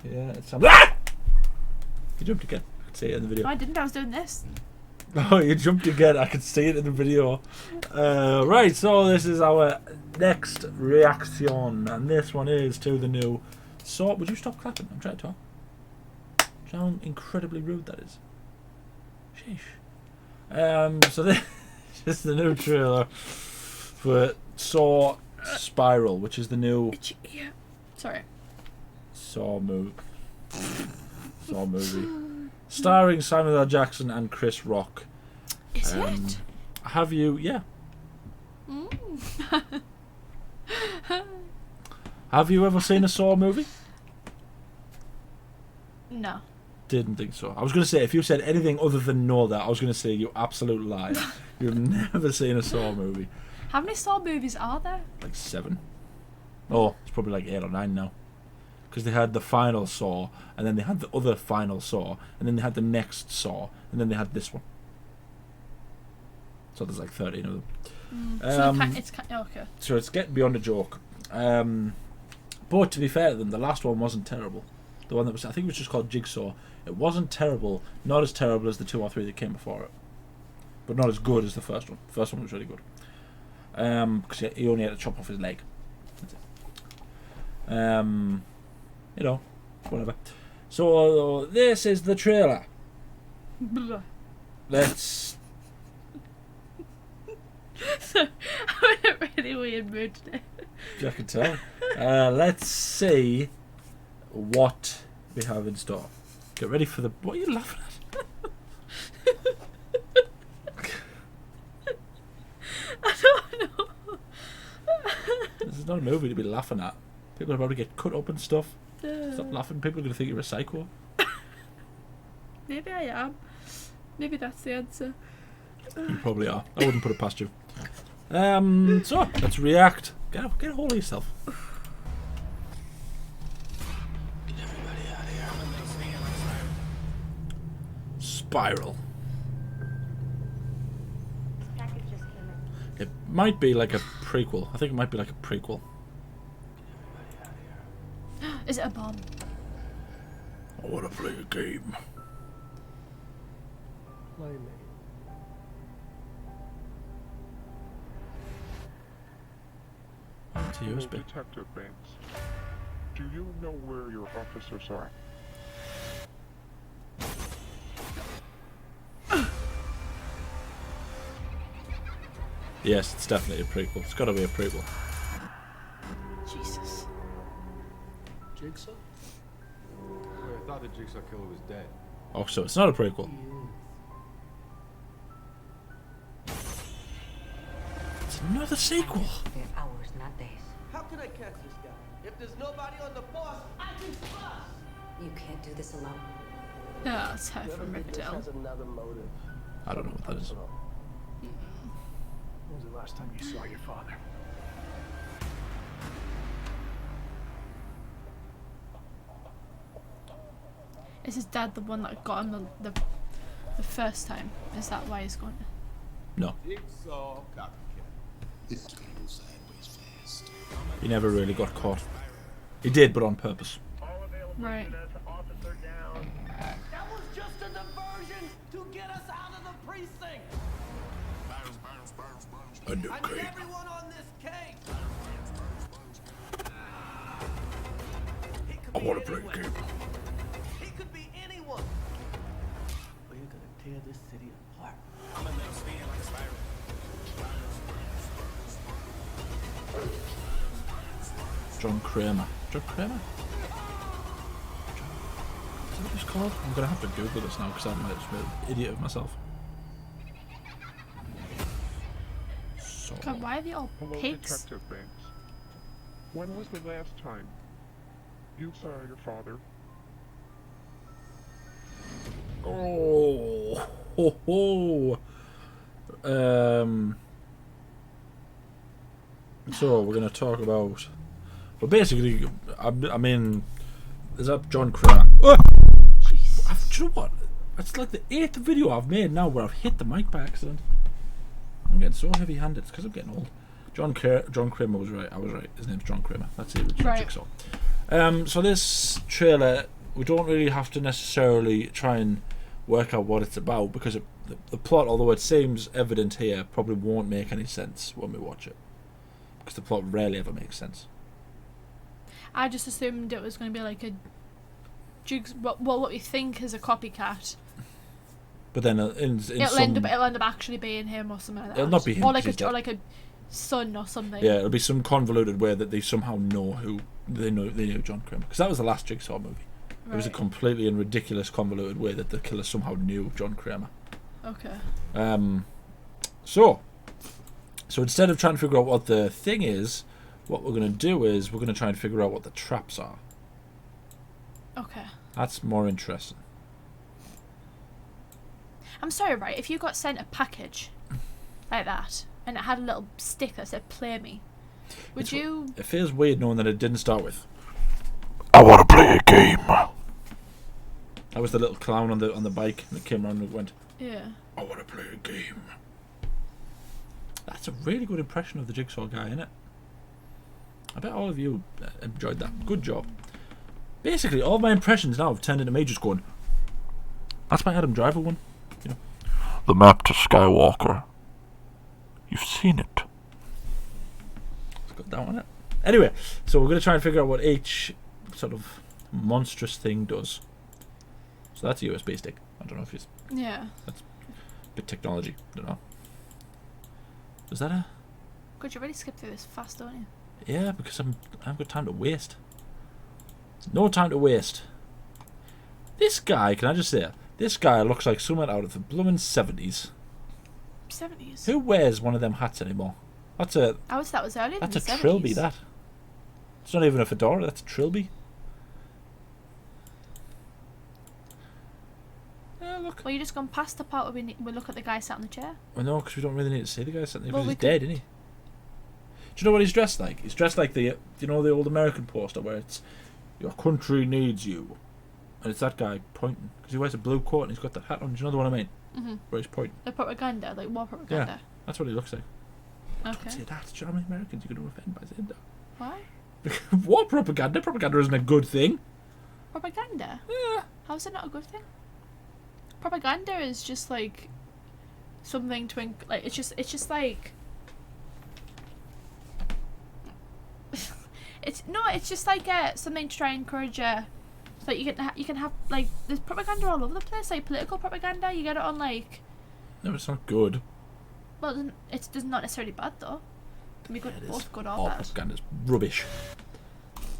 Yeah, it's ah! You jumped again. I could see it in the video. No, I didn't. I was doing this. Oh, you jumped again. I could see it in the video. Right, so this is our next reaction, and this one is to the new Saw. Would you stop clapping? I'm trying to talk. Sound incredibly rude, that is. Sheesh. So this is the new trailer for Saw Spiral, which is the new Sorry. Saw movie. Starring Samuel L. Jackson and Chris Rock. Is it? Have you? Yeah. Have you ever seen a Saw movie? No. Didn't think so. I was going to say, if you said anything other than know that, I was going to say you absolute liar. You've never seen a Saw movie. How many Saw movies are there? Like 7. Oh, it's probably like 8 or 9 now. Because they had the final Saw, and then they had the other final Saw, and then they had the next Saw, and then they had this one. So there's like 13 of them. Okay. So it's getting beyond a joke. But to be fair to them, the last one wasn't terrible. The one that was, I think it was just called Jigsaw. It wasn't terrible. Not as terrible as the 2 or 3 that came before it. But not as good as the first one. The first one was really good. Because he only had to chop off his leg. That's it. You know, whatever. So this is the trailer. Let's. So I'm in a really weird mood today. I can tell. Let's see what we have in store. Get ready for the. What are you laughing at? I don't know. This is not a movie to be laughing at. People are about to get cut up and stuff. Stop laughing. People are going to think you're a psycho. Maybe I am. Maybe that's the answer. You probably are. I wouldn't put it past you. So let's react. Get a hold of yourself. Get everybody out of here. Spiral. It might be like a prequel. I think it might be like a prequel. Is it a bomb? I want to play a game. Play me. To you, Spit. Detective Banks, do you know where your officers are? Yes, it's definitely a prequel. It's got to be a prequel. Jesus. Jigsaw? I thought the Jigsaw killer was dead. Oh, so it's not a prequel. It's another sequel. They're hours, not days. How can I catch this guy? If there's nobody on the force, I can trust. You can't do this alone. No, it's her from This Riverdale. has another motive. I don't know what that is. When was the last time you saw your father? Is his dad the one that got him the first time? Is that why he's going? No. Jigsaw copycat. This is gonna go sideways fast. He never really got caught. He did, but on purpose. Right. That was just a diversion to get us out of the precinct. I need everyone on this case. I want to play a game. He could be anyone. We're gonna tear this city apart. John Kramer. John Kramer? Is that what he's called? I'm going to have to Google this now because I might just be an idiot of myself. So, God, why are they all Hello, pigs? Detective Banks. When was the last time you saw your father? oh, ho, ho. So we're going to talk about. Well, basically, I mean, is that John Kramer? Oh! Do you know what? It's like the 8th video I've made now where I've hit the mic by accident. I'm getting so heavy-handed. It's because I'm getting old. John Kramer was right. I was right. His name's John Kramer. That's the original Right. Jigsaw. So this trailer, we don't really have to necessarily try and work out what it's about, because the plot, although it seems evident here, probably won't make any sense when we watch it, because the plot rarely ever makes sense. I just assumed it was going to be like a what we think is a copycat. But then It'll end up actually being him or something like that. It'll not be him, Or 'cause he's dead. or like a son or something. yeah, it'll be some convoluted way that they somehow know who they knew John Kramer, because that was the last Jigsaw movie. It was a Right. completely and ridiculous convoluted way that the killer somehow knew John Kramer. Okay. So instead of trying to figure out what the thing is, what we're going to do is we're going to try and figure out what the traps are. Okay. That's more interesting. I'm sorry, right? If you got sent a package like that and it had a little stick that said "Play Me," would you? It feels weird knowing that it didn't start with I want to play a game. that was the little clown on the bike, and it came around and went, Yeah. I want to play a game. That's a really good impression of the Jigsaw guy, isn't it? I bet all of you enjoyed that. Good job. Basically, all my impressions now have turned into me just going, that's my Adam Driver one. You know. The map to Skywalker. You've seen it. It's got that one. It. Anyway, so we're going to try and figure out what each sort of monstrous thing does. So that's a USB stick. I don't know if it's Yeah. a bit technology. I don't know. Is that a... God, you really skip through this fast, don't you? Yeah, because I haven't got time to waste. No time to waste. This guy, can I just say, this guy looks like someone out of the blooming 70s. 70s. Who wears one of them hats anymore? That was earlier than a the 70s. trilby, that. It's not even a fedora, that's a trilby. Yeah, look. Well, you just gone past the part where we look at the guy sat in the chair. Well, no, because we don't really need to see the guy sitting there, Well, because we he's dead, isn't he? Do you know what he's dressed like? He's dressed like the old American poster where it's, your country needs you. And it's that guy pointing, because he wears a blue coat and he's got that hat on. Do you know the one I mean? Mm-hmm. Where he's pointing. The propaganda, like war propaganda. That's what he looks like. Don't Okay. say that. Do you know how many Americans you're going to offend by saying that? Why? War propaganda? Propaganda isn't a good thing. Propaganda? Yeah. How is it not a good thing? Propaganda is just like something to like. It's just like. It's just like something to try and encourage so that you can have like there's propaganda all over the place, like political propaganda. You get it on like. No, it's not good. Well, it's not necessarily bad though. It can be good, It is. both good or All bad. propaganda's rubbish.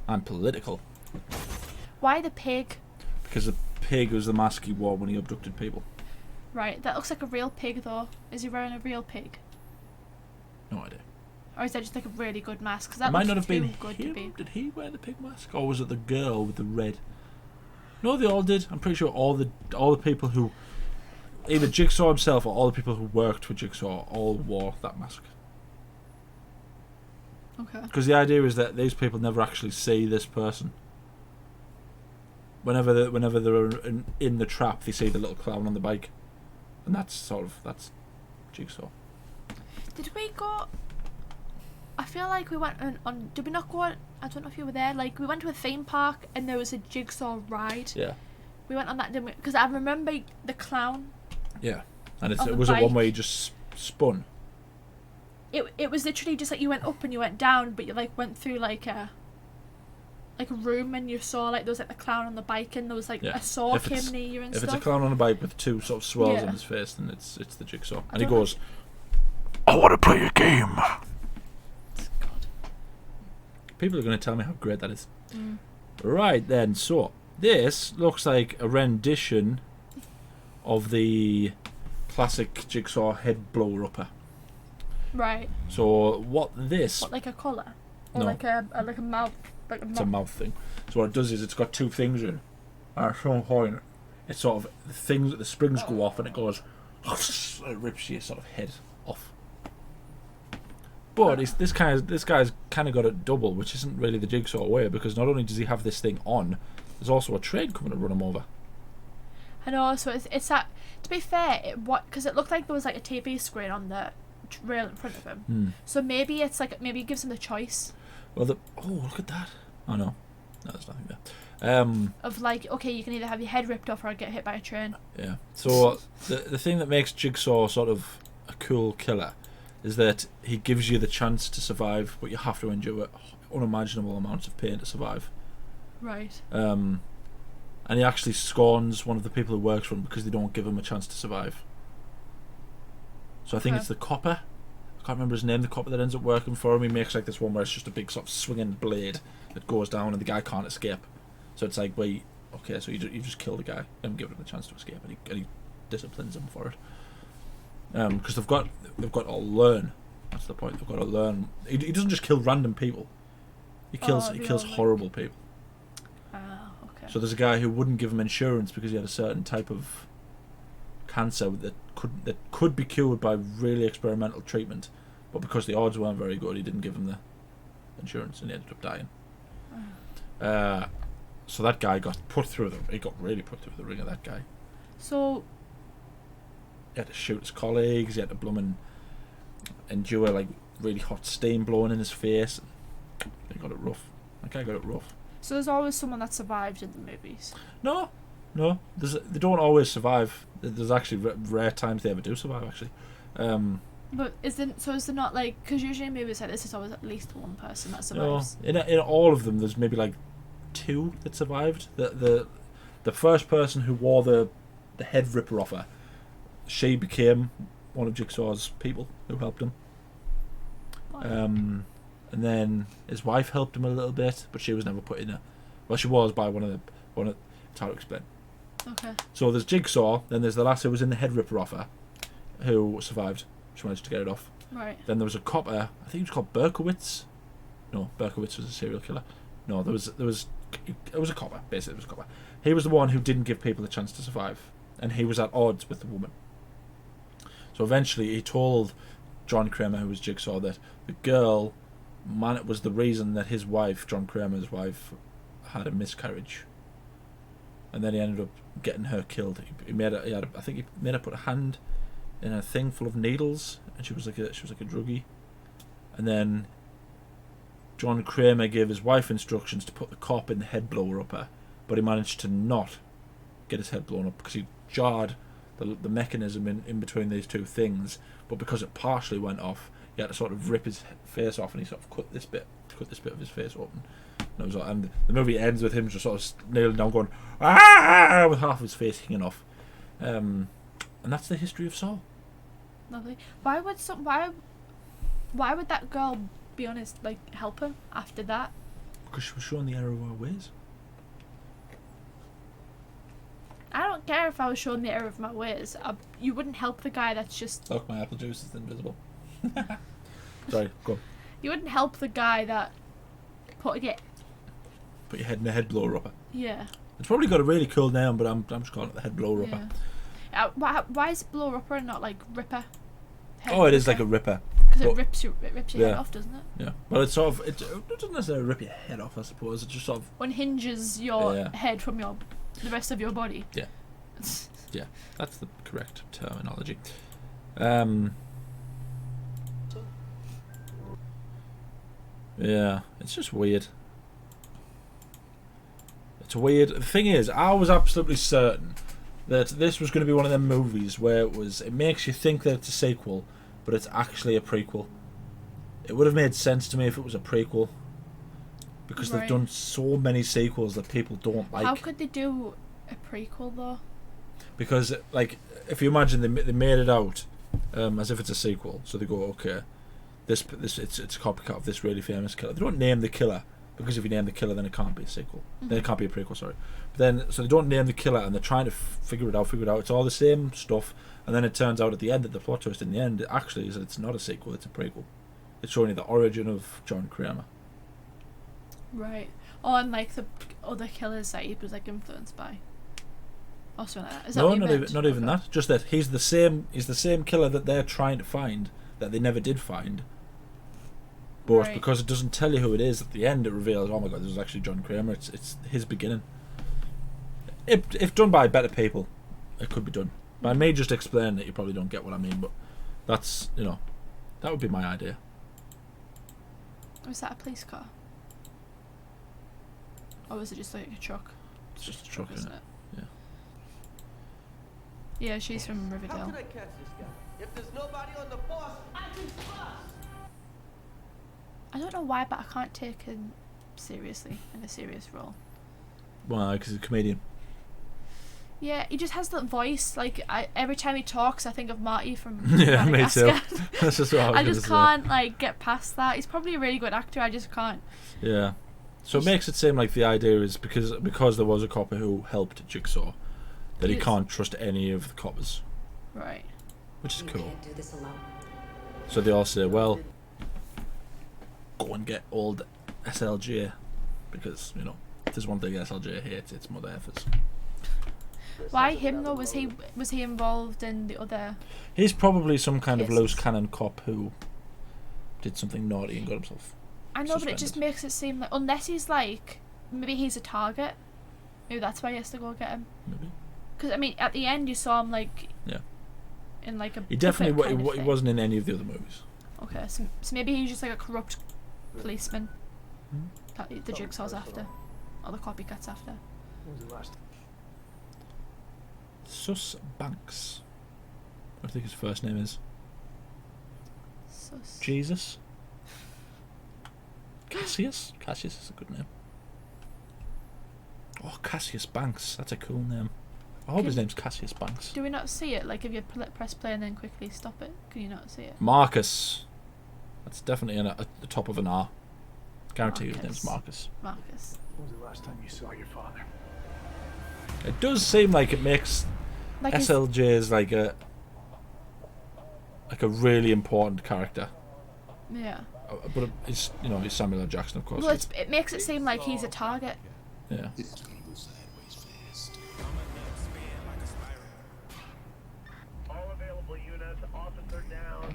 And political. Why the pig? Because the pig was the mask he wore when he abducted people. Right, that looks like a real pig though. Is he wearing a real pig? No idea. Or is that just like a really good mask? 'Cause It that might looks not have too been good him. to be. Did he wear the pig mask? Or was it the girl with the red? No, they all did. I'm pretty sure all the people who... Either Jigsaw himself or all the people who worked for Jigsaw all wore that mask. Okay. Because the idea is that these people never actually see this person. Whenever they're in the trap, they see the little clown on the bike, and that's Jigsaw. Did we go? I feel like we went on. Did we not go on? I don't know if you were there. Like we went to a theme park and there was a Jigsaw ride. Yeah. We went on that, didn't we? Because I remember the clown. Yeah, and On the it was a bike. one where you just spun. It was literally just like you went up and you went down, but you like went through like a room and you saw like there was like the clown on the bike and there was like Yeah. a saw If came it's- near you and If stuff. it's a clown on a bike with two sort of swirls Yeah. in his face, then it's the Jigsaw, I and he don't know. goes, I want to play a game. God. "People are going to tell me how great that is." Mm. Right then, so this looks like a rendition of the classic Jigsaw head blower upper. Right. So what this? What, like a collar? Or No. like a mouth? Like a It's a mouth thing. So what it does is it's got two things in. At some point, it sort of the springs go off and it goes, it rips your sort of head off. But this guy's kind of got it double, which isn't really the Jigsaw way, because not only does he have this thing on, there's also a train coming to run him over. I know. So it's that. To be fair, because it looked like there was like a TV screen on the rail in front of him. Hmm. So maybe it's like maybe it gives him the choice Well, look at that. Oh no, there's nothing there. of like, okay, you can either have your head ripped off or get hit by a train. Yeah. So the thing that makes Jigsaw sort of a cool killer is that he gives you the chance to survive, but you have to endure unimaginable amounts of pain to survive. Right. And he actually scorns one of the people who works for him because they don't give him a chance to survive. So I think Okay. it's the copper. I can't remember his name. The copper that ends up working for him. He makes like this one where it's just a big sort of swinging blade that goes down, and the guy can't escape. So it's like, wait, okay, so you just kill the guy and give him the chance to escape, and he disciplines him for it. Because they've got to learn. That's the point. They've got to learn. He doesn't just kill random people. He kills horrible people. Ah, okay. So there's a guy who wouldn't give him insurance because he had a certain type of cancer that could be cured by really experimental treatment, but because the odds weren't very good, he didn't give him the insurance, and he ended up dying. So that guy got really put through the ringer. That guy. So He had to shoot his colleagues. He had to bloomin' endure like really hot steam blowing in his face. He got it rough. That guy got it rough. So there's always someone that survived in the movies. No. They don't always survive. There's actually rare times they ever do survive. Actually. But is there not like, because usually in movies like this, it's always at least one person that No, survives. in all of them, there's maybe like 2 that survived. The first person who wore the head ripper off her, she became one of Jigsaw's people who helped him. And then his wife helped him a little bit, but she was never put in a. Well, she was by one of. It's hard to explain. Okay. So there's Jigsaw, then there's the lass who was in the head ripper off her, who survived. She managed to get it off. Right. Then there was a copper. I think he was called Berkowitz. No, Berkowitz was a serial killer. No, it was a copper. Basically, it was a copper. He was the one who didn't give people a chance to survive, and he was at odds with the woman. So eventually, he told John Kramer, who was Jigsaw, that the girl, it was the reason that his wife, John Kramer's wife, had a miscarriage. And then he ended up getting her killed. I think he made her put a hand in a thing full of needles, and she was like a druggie. And then John Kramer gave his wife instructions to put the cop in the head blower upper, but he managed to not get his head blown up because he jarred the mechanism in between these two things. But because it partially went off, he had to sort of rip his face off, and he sort of cut this bit of his face open. And the movie ends with him just sort of kneeling down, going "Ah!" with half of his face hanging off. And that's the history of Saw. Lovely. Why would that girl be honest, like, help him after that? Because she was showing the error of our ways. I don't care if I was showing the error of my ways. You wouldn't help the guy that's just. Look, my apple juice is invisible. Sorry, go on. You wouldn't help the guy that put your head in a head blower upper. Yeah. It's probably got a really cool name, but I'm just calling it the head blower upper. Yeah. Why is it blower upper and not like ripper? Oh, it is like a ripper. Because it rips your head off, doesn't it? Yeah, but it's sort of it doesn't necessarily rip your head off. I suppose it just sort of unhinges your head from the rest of your body. Yeah. Yeah, that's the correct terminology. Yeah, it's just weird. It's weird. The thing is, I was absolutely certain that this was going to be one of them movies where it makes you think that it's a sequel, but it's actually a prequel. It would have made sense to me if it was a prequel, because they've done so many sequels that people don't like. How could they do a prequel though? Because, like, if you imagine they made it out as if it's a sequel, so they go, okay, it's a copycat of this really famous killer. They don't name the killer, because if you name the killer, then it can't be a sequel. Then it can't be a prequel. Sorry. But then, so they don't name the killer, and they're trying to figure it out. It's all the same stuff, and then it turns out at the end that the plot twist in the end actually is that it's not a sequel; it's a prequel. It's showing you the origin of John Kramer. Right. Oh, and like the other killers that he was like influenced by. Or something like that. Is that No, what you meant? not even that. Just that he's the same killer that they're trying to find, that they never did find. But because it doesn't tell you who it is at the end, it reveals, oh my god, this is actually John Kramer. It's his beginning. If done by better people, it could be done. By me just explaining it, you probably don't get what I mean. But that's That would be my idea. Was that a police car? Or was it just like a truck? It's just a truck, isn't it? Yeah. Yeah, she's from How Riverdale. can I catch this guy? If there's nobody on the force, I can trust. I don't know why, but I can't take him seriously in a serious role. Well, because he's a comedian. Yeah, he just has that voice. Like every time he talks, I think of Marty from Yeah, me too. Madagascar. That's just what I was I gonna just say. can't like get past that. He's probably a really good actor. I just can't. Yeah. So it makes it seem like the idea is because there was a copper who helped Jigsaw, that he Yes. can't trust any of the coppers, Right. which is You cool. can't do this alone. So they all say, well, go and get old SLJ, because, you know, if there's one thing SLJ hates, it's mother effers. Why him though? Was he involved in the other? He's probably some kind of Cases. loose cannon cop who did something naughty and got himself. I know, but it just suspended. makes it seem like unless he's like maybe he's a target. Maybe that's why he has to go get him. Maybe. Because I mean, at the end you saw him like. Yeah. In like a. He definitely puppet kind of he thing. wasn't in any of the other movies. Okay, so maybe he's just like a corrupt policeman Hmm. that the Jigsaw's after, or the copycat's after. When was the last? Sus Banks. What do you think his first name is? Sus. Jesus? Cassius? Cassius is a good name. Oh, Cassius Banks. That's a cool name. I hope his name's Cassius Banks. Do we not see it? Like if you press play and then quickly stop it, can you not see it? Marcus. That's definitely at the top of an R. Guarantee his name's Marcus. Marcus. When was the last time you saw your father? It does seem like it makes Like his- SLJ's like a really important character. yeah. But it's, you know, he's Samuel L. Jackson, of course. Well, it makes it seem like he's a target. Yeah. All available units, officer down.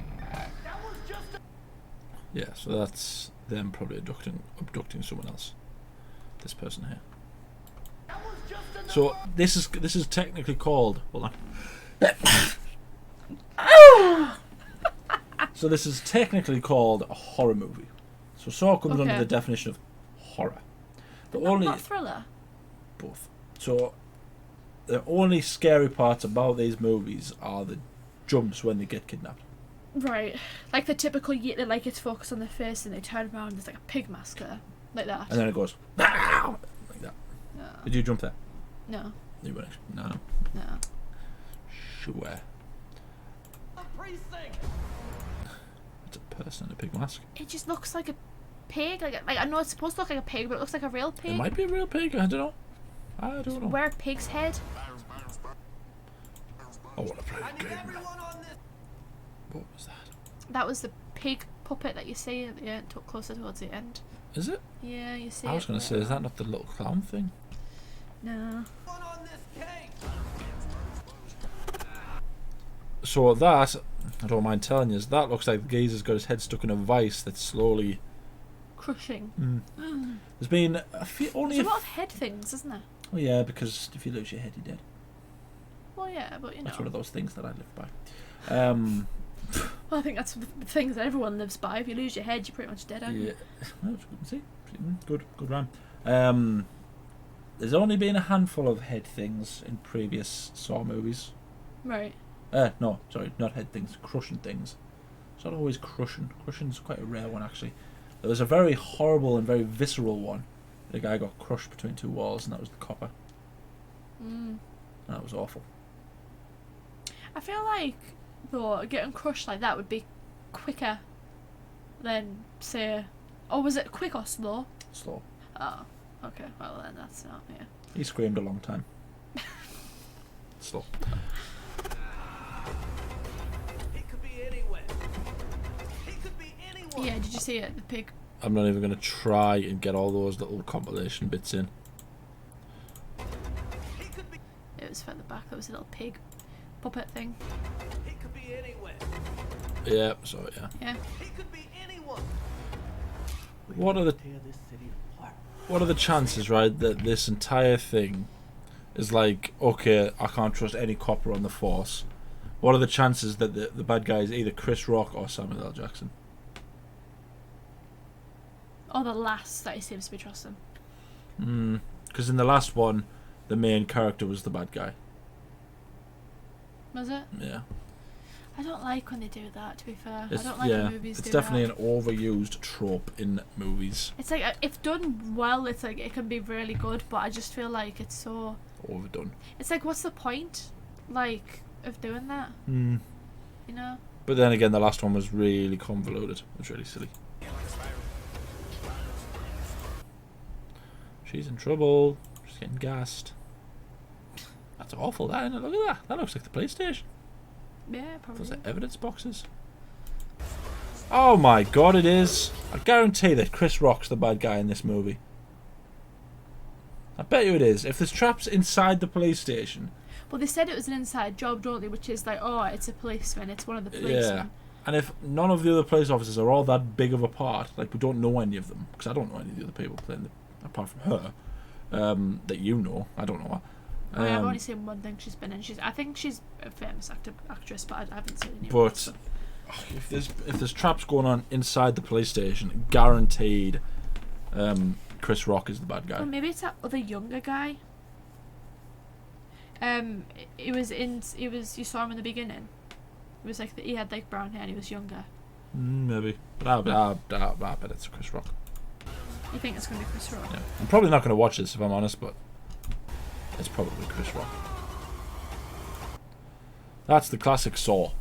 That was just a... Yeah, so that's them probably abducting someone else. This person here. That was just another... So this is technically called. Hold on. So this is technically called a horror movie. So Saw comes under Okay. the definition of horror. The Not, only not thriller. both. So the only scary parts about these movies are the jumps when they get kidnapped. Right. Like the typical like it's focused on the face and they turn around and there's like a pig mask there. Like that. And then it goes like that. No. Did you jump there? No. You weren't actually. No. No. Sure. A precinct. It's a person in a pig mask. It just looks like a pig. Like I know it's supposed to look like a pig, but it looks like a real pig. It might be a real pig. I don't know. I don't know. Wear a pig's head. I want to play I a need game. everyone on this. What was that? That was the pig puppet that you see at the end, closer towards the end. Is it? Yeah, you see. I was it going to say, there. is that not the little clown thing? No. Everyone on this case. So that, I don't mind telling you, is that looks like the geezer's got his head stuck in a vice that's slowly. Crushing. There's been only. There's a lot of head things, isn't there? Oh yeah, because if you lose your head, you're dead. Well, yeah, but you know. That's one of those things that I live by. Well, I think that's the things that everyone lives by. If you lose your head, you're pretty much dead, aren't Yeah. you? Well, see, good rhyme. There's only been a handful of head things in previous Saw movies. Right. No, sorry, not head things, crushing things. It's not always crushing. Crushing's quite a rare one, actually. There was a very horrible and very visceral one. The guy got crushed between two walls, and that was the copper. Mm. That was awful. I feel like, though, getting crushed like that would be quicker than, say... Oh, was it quick or slow? Slow. Oh, okay. Well, then that's not, yeah. He screamed a long time. Slow. He could be anywhere. He could be anyone. Yeah, did you see it? The pig. I'm not even going to try and get all those little compilation bits in. He could be. It was further back. There was a little pig puppet thing. He could be anywhere. Yeah, so yeah. Yeah. He could be anyone. What are the Tear this city apart. What are the chances, right, that this entire thing is like, okay, I can't trust any copper on the force. What are the chances that the bad guy is either Chris Rock or Samuel L. Jackson? Or the last that he seems to be trusting. Because in the last one, the main character was the bad guy. Was it? Yeah. I don't like when they do that, to be fair. It's, I don't like when movies it's do definitely that. an overused trope in movies. It's like, if done well, it's like, it can be really good, but I just feel like it's so... Overdone. It's like, what's the point, like, of doing that? Mm. You know? But then again, the last one was really convoluted. It was really silly. She's in trouble. She's getting gassed. That's awful, that, isn't it? Look at that. That looks like the PlayStation. Yeah, probably. Those are evidence boxes. Oh my god, it is. I guarantee that Chris Rock's the bad guy in this movie. I bet you it is. If there's traps inside the police station. Well, they said it was an inside job, don't they? Which is like, oh, it's a policeman. It's one of the policemen. Yeah. And if none of the other police officers are all that big of a part, like we don't know any of them, because I don't know any of the other people playing apart from her, that you know. I don't know her. I've only seen one thing she's been in. I think she's a famous actress, but I haven't seen any. But if there's traps going on inside the police station, guaranteed, Chris Rock is the bad guy. Well, maybe it's that other younger guy. You saw him in the beginning. It was like he had like brown hair and he was younger. Maybe, but I bet it's Chris Rock. You think it's gonna be Chris Rock? Yeah. I'm probably not going to watch this if I'm honest, but it's probably Chris Rock. That's the classic Saw.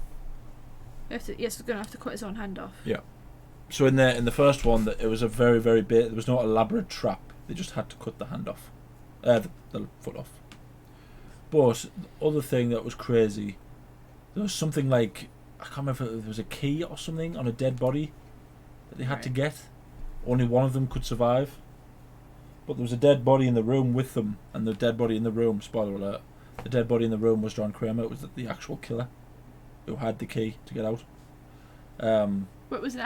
Yes, he's gonna have to cut his own hand off. Yeah. So in the first one, it was a very, very bit. There was no elaborate trap. They just had to cut the hand off, the foot off. But the other thing that was crazy, there was something like, I can't remember if there was a key or something on a dead body that they had to get. Only one of them could survive. But there was a dead body in the room with them, and the dead body in the room, spoiler alert, the dead body in the room was John Kramer. It was the actual killer who had the key to get out. But was it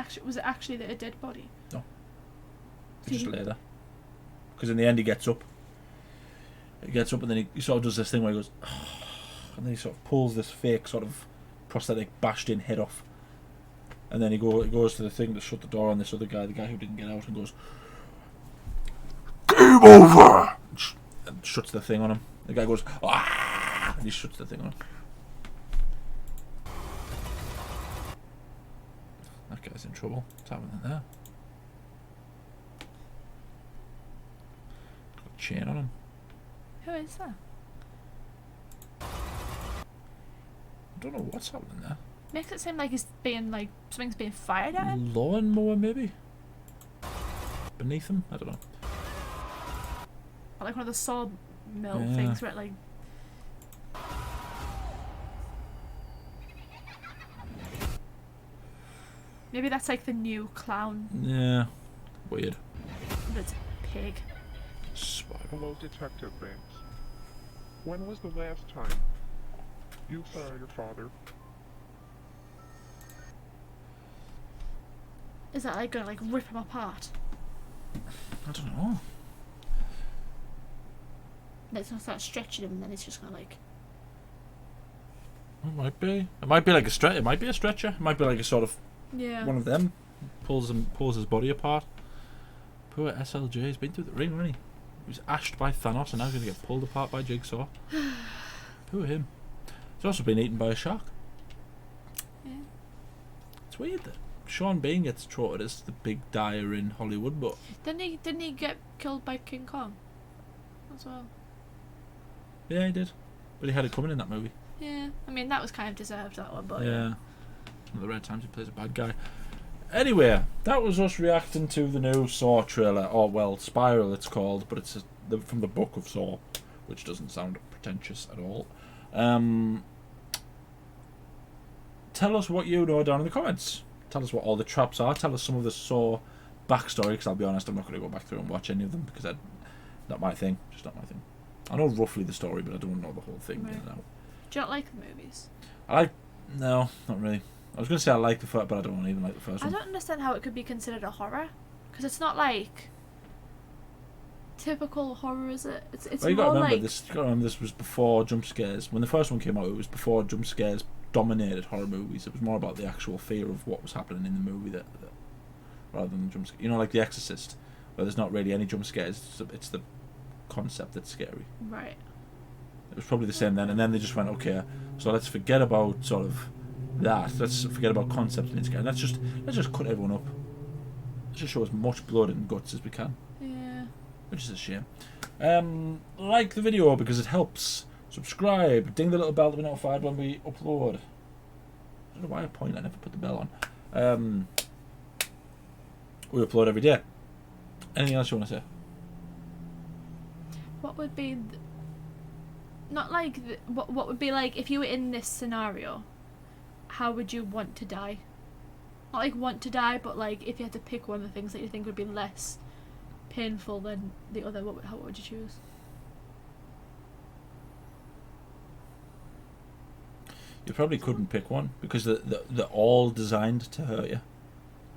actually a dead body? No. He just lay there. Because in the end he gets up. He gets up and then he sort of does this thing where he goes, and then he sort of pulls this fake sort of prosthetic bashed in head off. And then he goes to the thing to shut the door on this other guy, the guy who didn't get out, and goes, "Game over!" and shuts the thing on him. The guy goes, "Ah!" and he shuts the thing on him. That guy's in trouble. What's happening there? Got a chain on him. Who is that? I don't know what's happening there. Makes it seem like he's being like something's being fired at him. Lawnmower maybe? Beneath him? I don't know. Or like one of the sawmill Yeah. things where it like. Maybe that's like the new clown. Yeah. Weird. That's a pig. Spiral. Hello, Detective Banks. When was the last time you saw your father? Is that like gonna like rip him apart? I don't know. Let's not start stretching him and then it's just gonna like. It might be. It might be like a stretcher. It might be a stretcher. It might be like a sort of Yeah. one of them. Pulls his body apart. Poor SLJ. He's been through the ring, hasn't he? He was ashed by Thanos and now he's going to get pulled apart by Jigsaw. Poor him. He's also been eaten by a shark. Yeah. It's weird that Shaun Bean gets trotted as the big dyer in Hollywood, but Didn't he get killed by King Kong? As well. yeah, he did. But he had it coming in that movie. Yeah. I mean that was kind of deserved, that one, but Yeah. One of the rare times he plays a bad guy. Anyway, that was us reacting to the new Saw trailer, or well, Spiral it's called, but it's from the book of Saw, which doesn't sound pretentious at all. Tell us what you know down in the comments. Tell us what all the traps are. Tell us some of the Saw backstory, because I'll be honest, I'm not going to go back through and watch any of them, because not my thing. Just not my thing. I know roughly the story, but I don't know the whole thing. Right. In and out. Do you not like the movies? No, not really. I was going to say I like the first, but I don't even like the first I one. don't understand how it could be considered a horror, because it's not like typical horror, is it? It's Well, you got more to remember like this. You got to remember this was before jump scares. When the first one came out, it was before jump scares dominated horror movies. It was more about the actual fear of what was happening in the movie that rather than the jump scare. You know, like The Exorcist, where there's not really any jump scares. It's the concept that's scary. Right. It was probably the same then, and then they just went, okay, so let's forget about sort of that. Let's forget about concept and scare. Let's just cut everyone up. Let's just show as much blood and guts as we can. Yeah. Which is a shame. Like the video because it helps. Subscribe. Ding the little bell to be notified when we upload. I don't know why I point. I never put the bell on. We upload every day. Anything else you want to say? What would be not like what would be like if you were in this scenario? How would you want to die? Not like want to die, but like if you had to pick one of the things that you think would be less painful than the other, what would you choose? You probably couldn't pick one because they're all designed to hurt you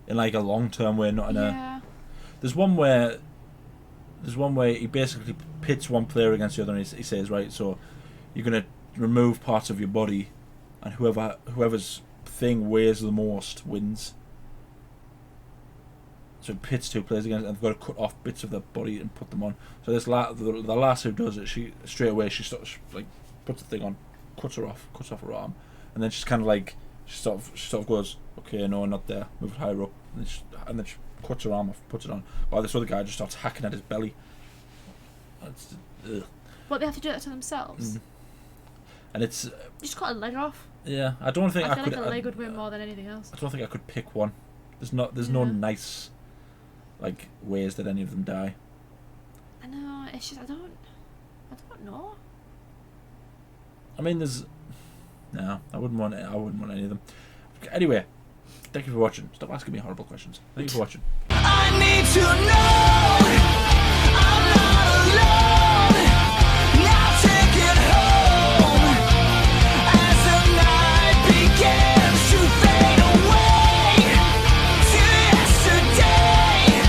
in like a long term way, not in a. There's one where he basically pits one player against the other, and he says, right, so you're gonna remove parts of your body, and whoever's thing weighs the most wins. So it pits two players against, and they've got to cut off bits of their body and put them on. So this the lass who does it, she straight away she like puts the thing on, cuts off her arm, and then she's kind of like she sort of goes, okay, no, not there, move it higher up, and then she cuts her arm off, puts it on, while this other guy just starts hacking at his belly. What, they have to do that to themselves? And it's You just cut a leg off. yeah. I don't think I I feel could. like a leg would win more than anything else. I don't think I could pick one. There's no nice like ways that any of them die. I know. It's just I don't know. I mean, I wouldn't want any of them. Anyway, thank you for watching. Stop asking me horrible questions. Thank you for watching. I need to know.